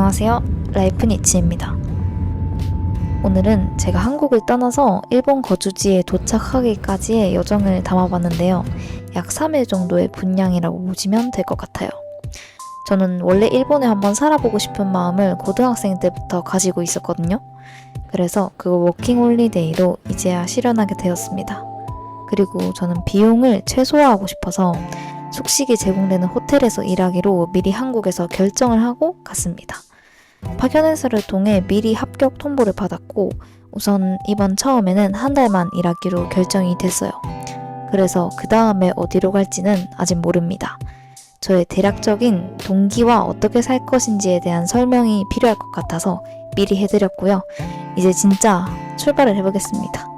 안녕하세요. 라이프니치입니다. 오늘은 제가 한국을 떠나서 일본 거주지에 도착하기까지의 여정을 담아봤는데요. 약 3일 정도의 분량이라고 보시면 될 것 같아요. 저는 원래 일본에 한번 살아보고 싶은 마음을 고등학생 때부터 가지고 있었거든요. 그래서 그 워킹홀리데이로 이제야 실현하게 되었습니다. 그리고 저는 비용을 최소화하고 싶어서 숙식이 제공되는 호텔에서 일하기로 미리 한국에서 결정을 하고 갔습니다. 파견회사를 통해 미리 합격 통보를 받았고 우선 이번 처음에는 한 달만 일하기로 결정이 됐어요. 그래서 그 다음에 어디로 갈지는 아직 모릅니다. 저의 대략적인 동기와 어떻게 살 것인지에 대한 설명이 필요할 것 같아서 미리 해드렸고요. 이제 진짜 출발을 해보겠습니다.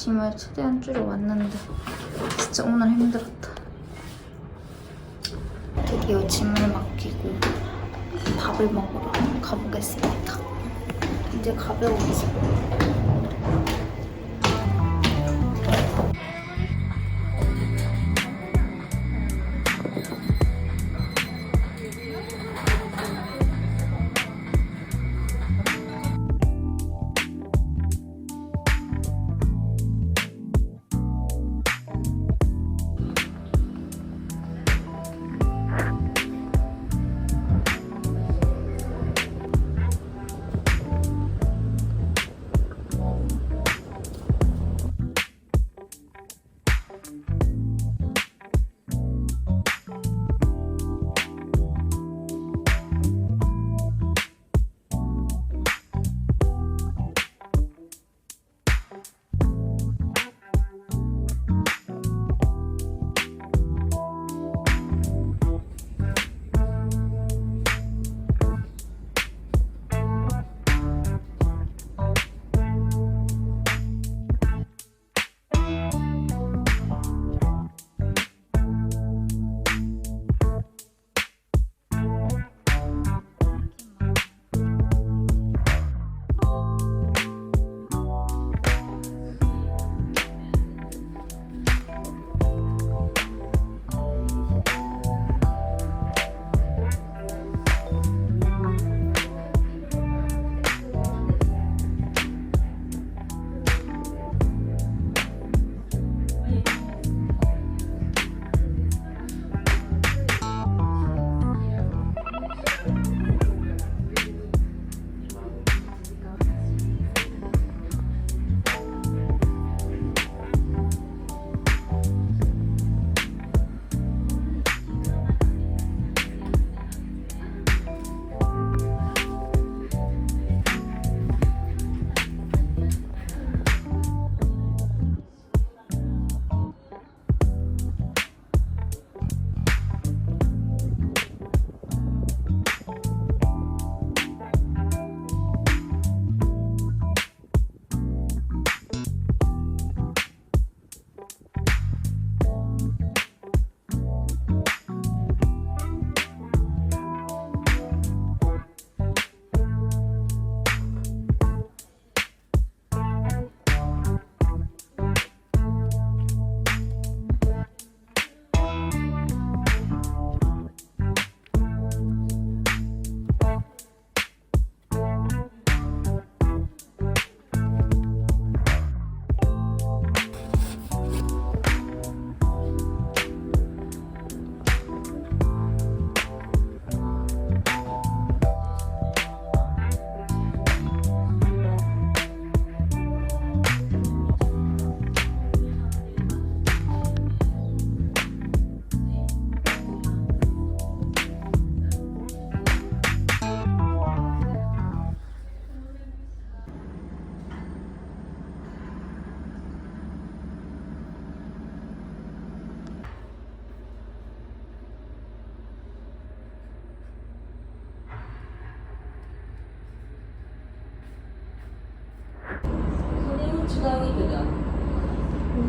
짐을 최대한 줄여 왔는데 진짜 오늘 힘들었다. 드디어 짐을 맡기고 밥을 먹으러 가보겠습니다. 이제 가벼워지.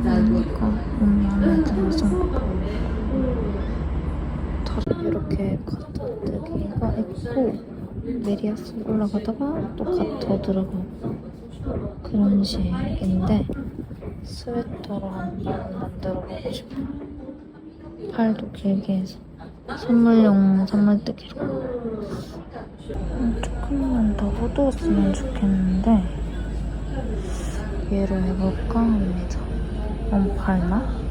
마음에 들어서 이렇게 가둬두기가 있고 메리아스 올라가다가 또 가둬 들어가고 그런 식인데 스웨터로 한번 만들어보고 싶어요. 팔도 길게 해서 선물용 선물뜨기로 조금만 더 부드럽으면 좋겠는데 얘로 해볼까 합니다. 너무 밝나?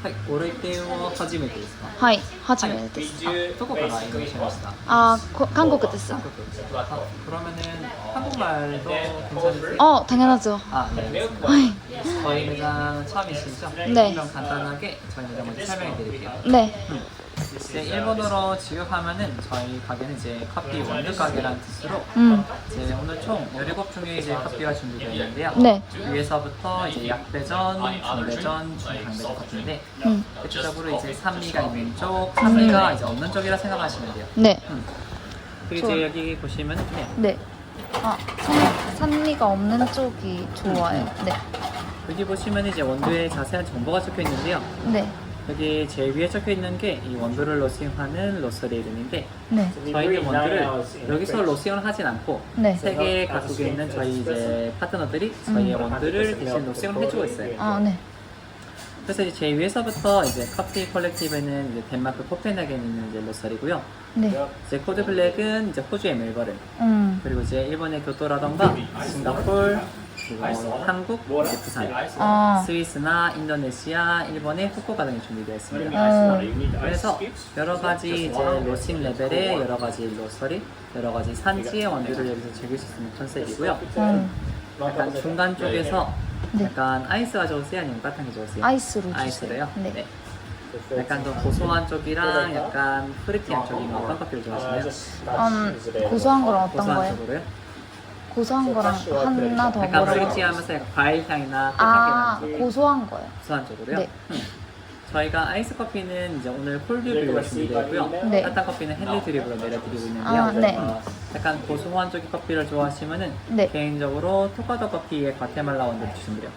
はい、ご来店は初めてですか？はい、初めてです。どこからいらっしゃいました？ 한국 됐어. 그러면은 한국말도 괜찮으세요? 당연하죠. 네, 알겠습니다. 네. 저희 매장 처음이시죠? 네. 그럼 간단하게 저희 매장 먼저 설명해 드릴게요. 네. 이제 일본어로 지급하면은 저희 가게는 이제 커피 원두 가게라는 뜻으로 이제 오늘 총 17종의 이제 커피가 준비되어 있는데요. 네. 위에서부터 이제 약배전, 중배전, 중강배전 같은데 대체적으로 이제 산미가 있는 쪽, 산미가 이제 없는 쪽이라 생각하시면 돼요. 네. 그리고 이제 여기 보시면 네. 산미가 없는 쪽이 좋아요. 네. 여기 보시면 이제 원두에 자세한 정보가 적혀 있는데요. 네. 여기 제일 위에 적혀 있는 게 이 원두를 로스팅하는 로스터리 이름인데 네. 저희는 원두를 여기서 로스팅을 하진 않고 네. 세계 각국에 있는 저희 이제 파트너들이 저희의 원두를 대신 로스팅을 해주고 있어요. 아, 네. 그래서 이제 제일 위에서부터 이제 커피 컬렉티브는 이제 덴마크 코펜하겐에 있는 이제 로스터리고요. 네. 이제 코드 블랙은 이제 호주의 멜버른, 그리고 이제 일본의 교토라던가 싱가폴, 그리고 한국, 이제 부산, 아, 스위스나 인도네시아, 일본의 후쿠오카 등이 준비되어 있습니다. 그래서 여러 가지 이제 로스팅 레벨의 여러 가지 로스터리, 여러 가지 산지의 원두를 여기서 즐길 수 있는 컨셉이고요. 약간 중간 쪽에서 네. 약간 아이스 가져오세요? 아니면 따뜻한 게 좋으세요? 아이스로 주세요. 아이스로요? 네. 약간 더 고소한 쪽이랑 약간 프리티한 쪽이면 어떤 커피를 좋아하시나요? 고소한 거랑 어떤 고소한 거예요? 쪽으로요? 고소한 거랑 하나 더 약간 뭐라고? 프리티하면서 약간 과일 향이나 아, 꽃향기 나는 고소한 거요. 고소한 쪽으로요? 네. 저희가 아이스 커피는 이제 오늘 콜드 브루가 준비되고요. 네. 따뜻한 커피는 핸드 드립으로 내려드리고 있는데요. 아, 네. 약간 고소한 쪽의 커피를 좋아하시면은 네. 개인적으로 토카도 커피의 과테말라 원두를 추천드려요.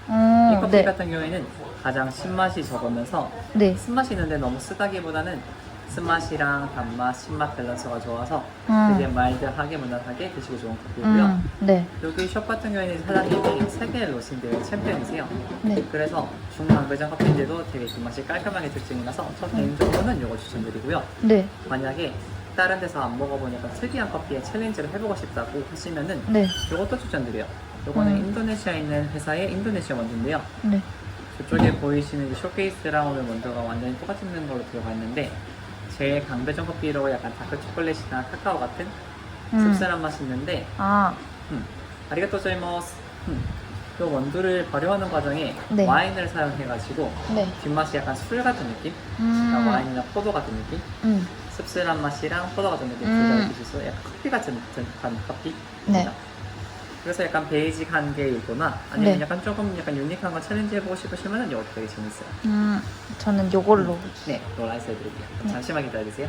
이 커피 네. 같은 경우에는 가장 신맛이 적으면서 네. 쓴맛이 있는데 너무 쓰다기보다는 쓴맛이랑 단맛, 신맛 밸런스가 좋아서 되게 마일드하게 무난하게 드시고 좋은 커피고요. 네. 여기 숍 같은 경우에는 사장님이 세계 로스팅대회 챔피언이세요. 네. 그래서 중강배장 커피인데도 되게 뒷맛이 깔끔하게 특징이 나서 저 개인적으로는 이거 추천드리고요. 네. 만약에 다른 데서 안 먹어보니까 특이한 커피에 챌린지를 해보고 싶다고 하시면은 네. 이것도 추천드려요. 이거는 인도네시아에 있는 회사의 인도네시아 원두인데요. 네. 저쪽에 보이시는 이 쇼케이스랑 오늘 원두가 완전히 똑같은 걸로 들어가 있는데 제일 강배전 커피로 약간 다크 초콜릿이나 카카오 같은 씁쓸한 맛이 있는데 아, 아리가또 고자이마스. 그 원두를 발효하는 과정에 네. 와인을 사용해가지고 네. 뒷맛이 약간 술 같은 느낌? 그러니까 와인이나 포도 같은 느낌? 씁쓸한 맛이랑 포도 같은 느낌 둘다 느낄 수 있어요. 약간 커피 같은 듯한 커피? 네. 그래서 약간 베이직한 게 있거나 아니면 네. 약간 조금 약간 유니크한 거 챌린지 해보고 싶으시면 이것도 되게 재밌어요. 저는 요걸로. 네, 이걸 라이스 해드릴게요. 네. 잠시만 기다려주세요.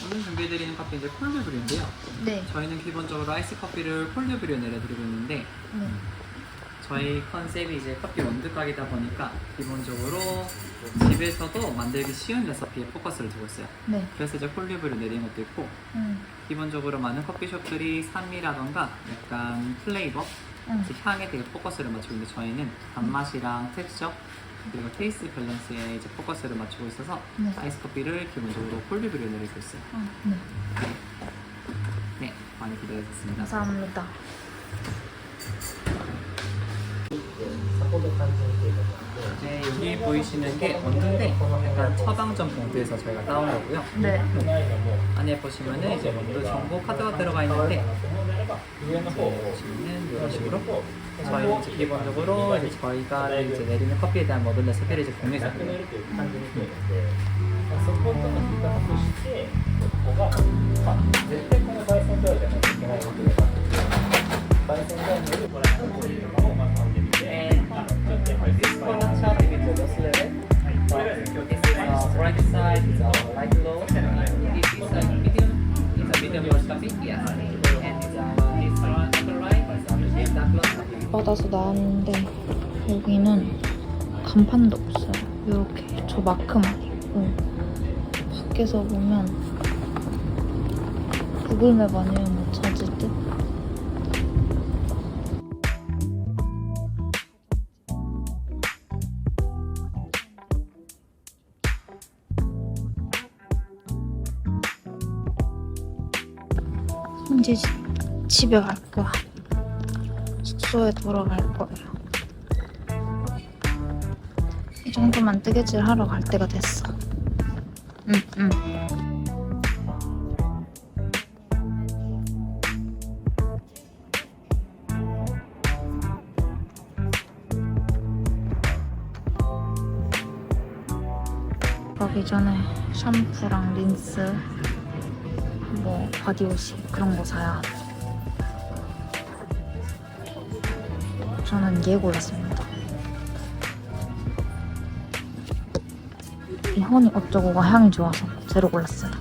오늘 준비해드리는 커피 이제 콜드브루인데요. 네. 저희는 기본적으로 아이스 커피를 콜드브루에 내려드리고 있는데 네. 저희 컨셉이 이제 커피 원두 가게다 보니까 기본적으로 집에서도 만들기 쉬운 레시피에 포커스를 두고 있어요. 네. 그래서 이제 콜드브루 내리는 것도 있고 기본적으로 많은 커피숍들이 산미라던가 약간 플레이버, 이제 향에 되게 포커스를 맞추고 있는데 저희는 단맛이랑 텍스처 그리고 테이스트 밸런스에 이제 포커스를 맞추고 있어서 네. 아이스 커피를 기본적으로 콜드브루에 내리고 있어요. 네. 네, 많이 기다려주셨습니다. 감사합니다. 이제 여기 보이시는 게 원두인데 약간 처방전 봉투에서 저희가 따온 거고요. 네. 안에 보시면은 이제 원두 정보 카드가 들어가 있는데 이제 보시면은 이런 식으로 저희 이제 기본적으로 이제 저희가 이제 내리는 커피에 대한 모든 레시피를 이제 공유해서 드려요. This product chart is the lowest level. It's right side is light low. This is a medium. It's a medium roast coffee. Yes. And it's upper right is a medium dark roast coffee. 받아서 나왔는데 여기는 간판도 없어요. 이렇게 저 마크만 있고 밖에서 보면 구글맵 아니면 못 찾을 듯. 이제 집에 갈 거야. 숙소에 돌아갈 거예요. 이 정도만 뜨개질 하러 갈 때가 됐어. 응. 가기 전에 샴푸랑 린스, 뭐 바디워시 그런 거 사야 돼. 저는 얘 골랐습니다. 이 허니 어쩌고가 향이 좋아서 제로 골랐어요.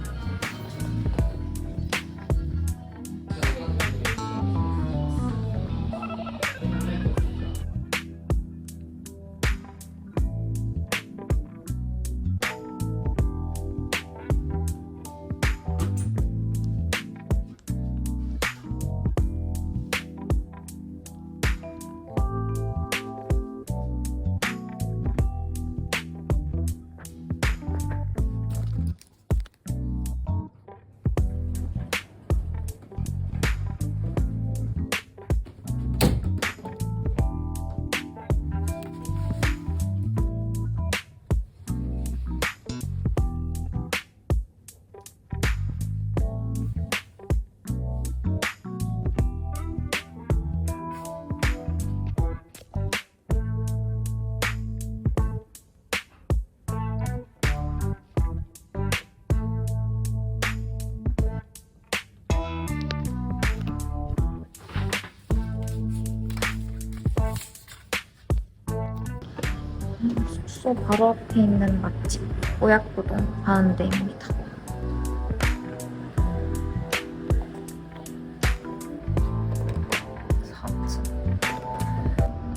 숙소 바로 앞에 있는 맛집 오약부동 가는 데입니다.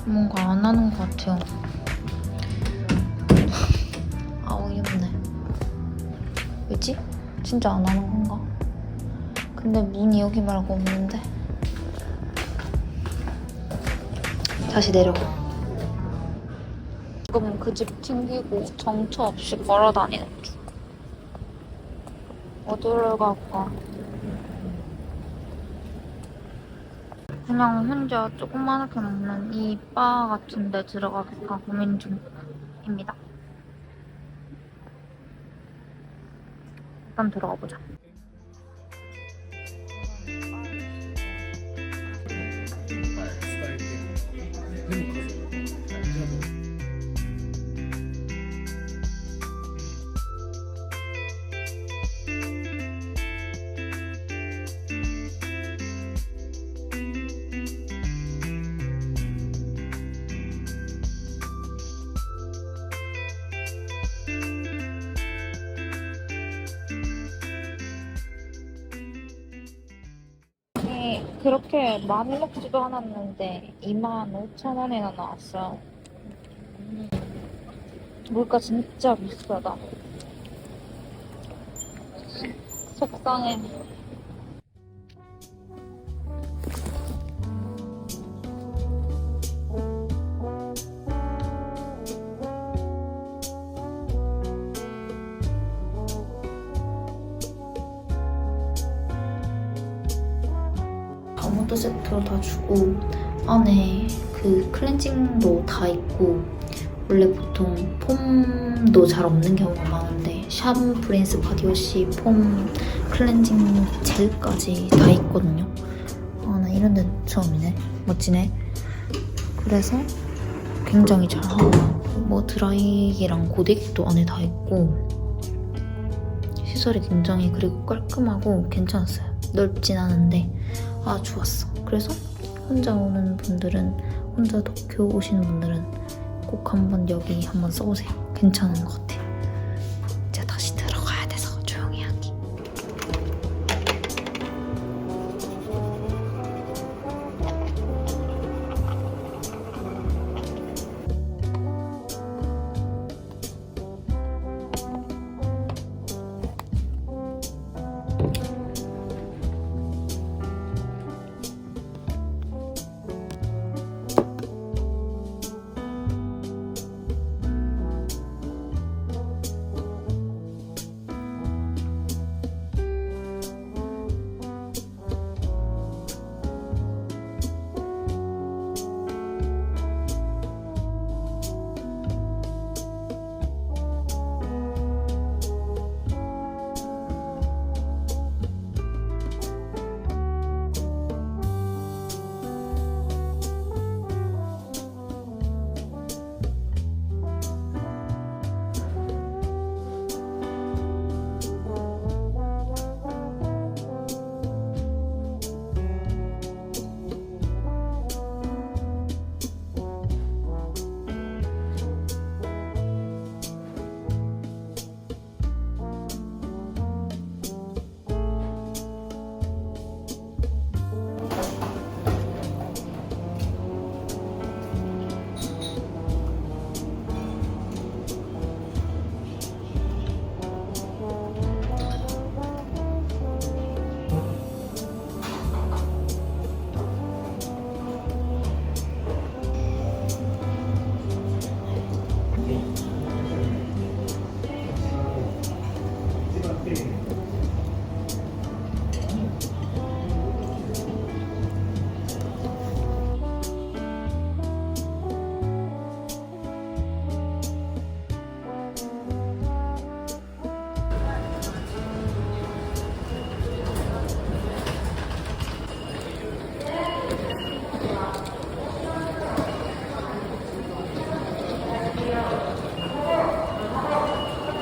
뭔가 안 하는 것 같아요. 아, 어이없네. 왜지? 진짜 안 하는 건가? 근데 문이 여기 말고 없는데. 다시 내려가. 지금 그 집 튕기고 정처 없이 걸어 다니는 중. 어디로 갈까? 그냥 혼자 조그맣게 먹는 이 바 같은 데 들어갈까 고민 중입니다. 일단 들어가 보자. 그렇게 많이 먹지도 않았는데 25,000원이나 나왔어요. 물가 진짜 비싸다. 속상해. 아무도 세트로 다 주고 안에 그 클렌징도 다 있고 원래 보통 폼도 잘 없는 경우가 많은데 샤브 프린스 바디워시 폼 클렌징 젤까지 다 있거든요. 아, 나 이런 데는 처음이네. 멋지네. 그래서 굉장히 잘하고 뭐 드라이기랑 고데기도 안에 다 있고 시설이 굉장히 그리고 깔끔하고 괜찮았어요. 넓진 않은데 아 좋았어. 그래서 혼자 오는 분들은 혼자 도쿄 오시는 분들은 꼭 한번 여기 한번 써보세요. 괜찮은 것 같아. 제가 다시 들어가야 돼서 조용히 하기.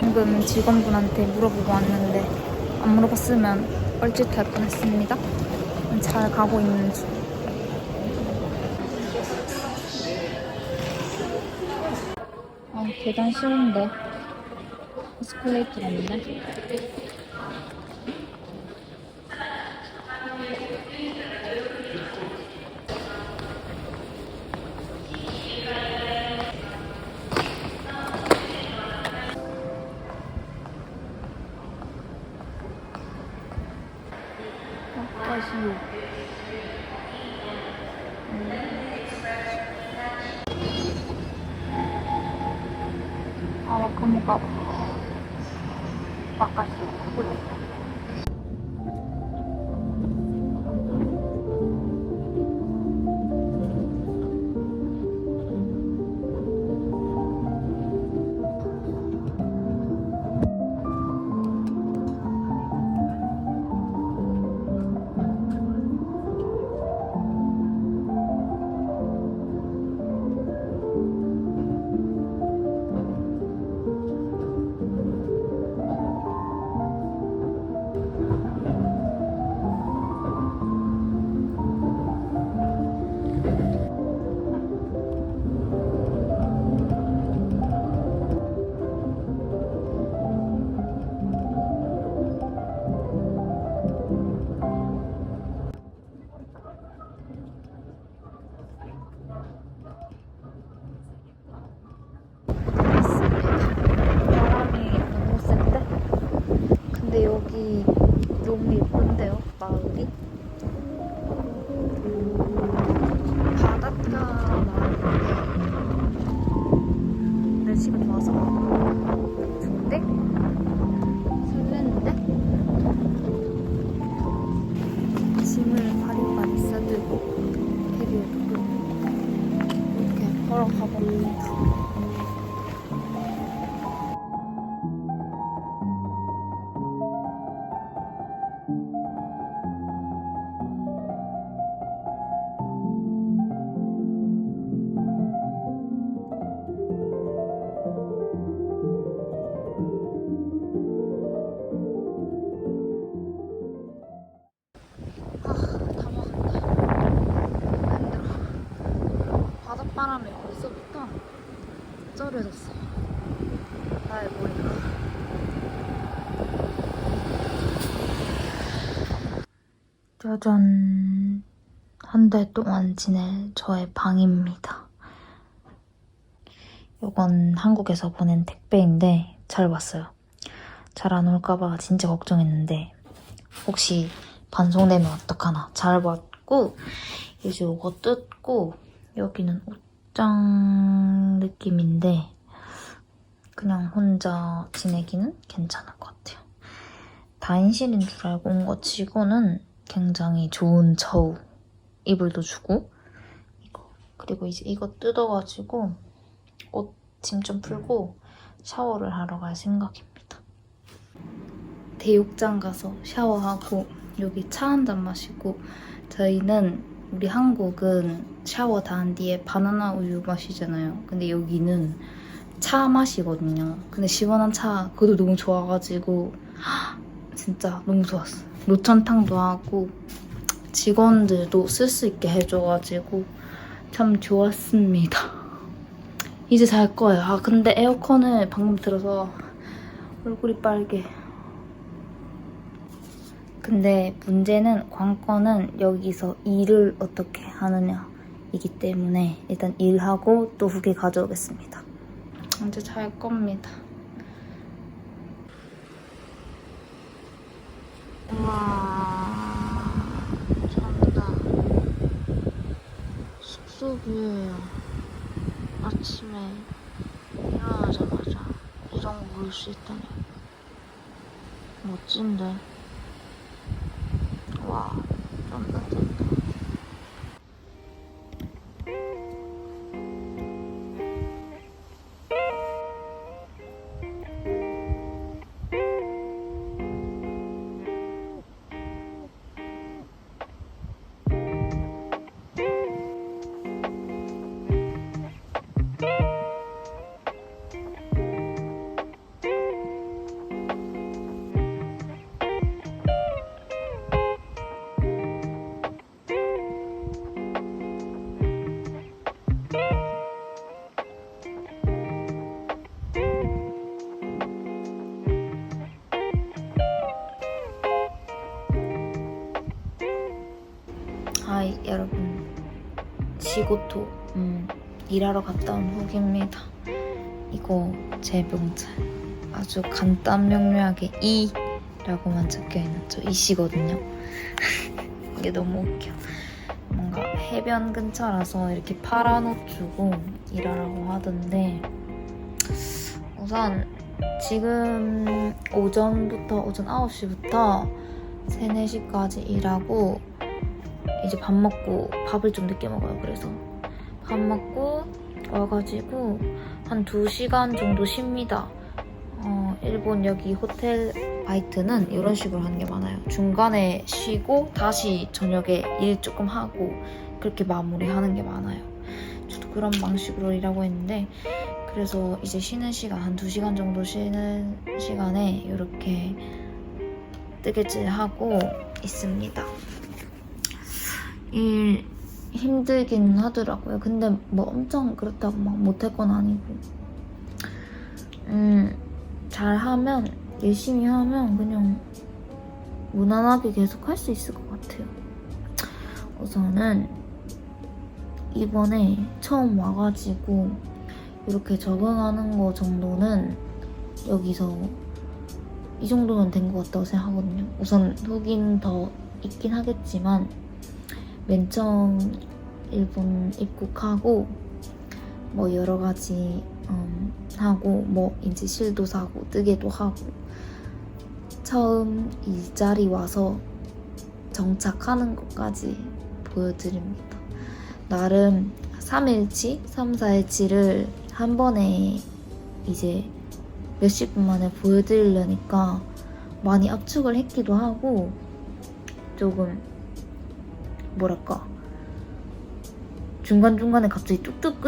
방금 직원분한테 물어보고 왔는데 안 물어봤으면 뻘짓할 뻔했습니다. 잘 가고 있는지. 아, 계단 쉬운데. 에스컬레이터가 있네. 다시. 아, 한번 가봐. 바깥이 보고 바람이 너무 센데? 근데 여기 너무 예쁜데요, 마을이? 바닷가 마을인데 날씨가 좋아서 좋은데? 설레는데? 짐을 바리바리 싸들고 배를 타고 이렇게 걸어가 봅니다. 바닷바람에 벌써부터 쩔어졌어. 나의 머리가. 짜잔. 한 달 동안 지낼 저의 방입니다. 이건 한국에서 보낸 택배인데 잘 왔어요. 잘 안 올까봐 진짜 걱정했는데 혹시 반송되면 어떡하나. 잘 왔고 이제 이거 뜯고 여기는 옷장 느낌인데 그냥 혼자 지내기는 괜찮을 것 같아요. 다인실인 줄 알고 온 거 치고는 굉장히 좋은 처우. 이불도 주고 이거 그리고 이제 이거 뜯어가지고 옷 짐 좀 풀고 샤워를 하러 갈 생각입니다. 대욕장 가서 샤워하고 여기 차 한 잔 마시고 저희는 우리 한국은 샤워 다 한 뒤에 바나나 우유 마시잖아요. 근데 여기는 차 맛이거든요. 근데 시원한 차 그것도 너무 좋아가지고 진짜 너무 좋았어. 노천탕도 하고 직원들도 쓸 수 있게 해줘가지고 참 좋았습니다. 이제 잘 거예요. 아 근데 에어컨을 방금 틀어서 얼굴이 빨개. 근데 문제는 관건은 여기서 일을 어떻게 하느냐이기 때문에 일단 일하고 또 후기 가져오겠습니다. 이제 잘 겁니다. 우와 잔다. 숙소 뷰예요. 아침에 일어나자마자 이런 거 볼 수 있다니 멋진데. 와 쩐다 쩐다. 여러분 지고토 일하러 갔다 온 후기입니다. 이거 제 명찰 아주 간단 명료하게 이라고만 적혀있는 이씨거든요. 이게 너무 웃겨. 뭔가 해변 근처라서 이렇게 파란 옷 주고 일하라고 하던데 우선 지금 오전 9시부터 3, 4시까지 일하고 이제 밥 먹고 밥을 좀 늦게 먹어요. 그래서 밥 먹고 와가지고 한 2시간 정도 쉽니다. 일본 여기 호텔 바이트는 이런 식으로 하는 게 많아요. 중간에 쉬고 다시 저녁에 일 조금 하고 그렇게 마무리하는 게 많아요. 저도 그런 방식으로 일하고 있는데 그래서 이제 쉬는 시간 한 2시간 정도 쉬는 시간에 이렇게 뜨개질하고 있습니다. 일 힘들긴 하더라고요. 근데 뭐 엄청 그렇다고 막 못할 건 아니고 잘하면 열심히 하면 그냥 무난하게 계속 할 수 있을 것 같아요. 우선은 이번에 처음 와가지고 이렇게 적응하는 거 정도는 여기서 이 정도면 된 것 같다고 생각하거든요. 우선 후기는 더 있긴 하겠지만 맨 처음 일본 입국하고 뭐 여러 가지 하고 뭐 이제 실도 사고 뜨개도 하고 처음 일자리 와서 정착하는 것까지 보여드립니다. 나름 3일치, 3, 4일치를 한 번에 이제 몇십 분 만에 보여드리려니까 많이 압축을 했기도 하고 조금 뭐랄까 중간중간에 갑자기 뚝뚝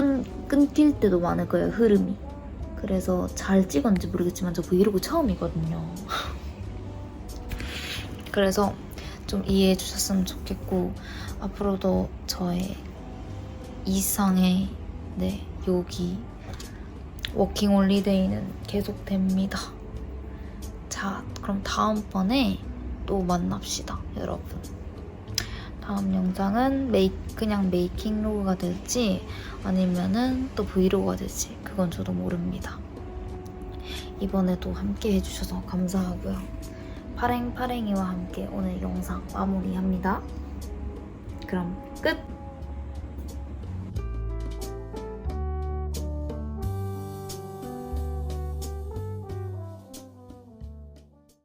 끊길 때도 많을 거예요, 흐름이. 그래서 잘 찍었는지 모르겠지만 저 브이로그 처음이거든요. 그래서 좀 이해해 주셨으면 좋겠고 앞으로도 저의 이상의 여기 워킹 홀리데이는 계속됩니다. 자, 그럼 다음번에 또 만납시다, 여러분. 다음 영상은 그냥 메이킹 로그가 될지 아니면은 또 브이로그가 될지 그건 저도 모릅니다. 이번에도 함께 해주셔서 감사하고요. 파랭파랭이와 함께 오늘 영상 마무리합니다. 그럼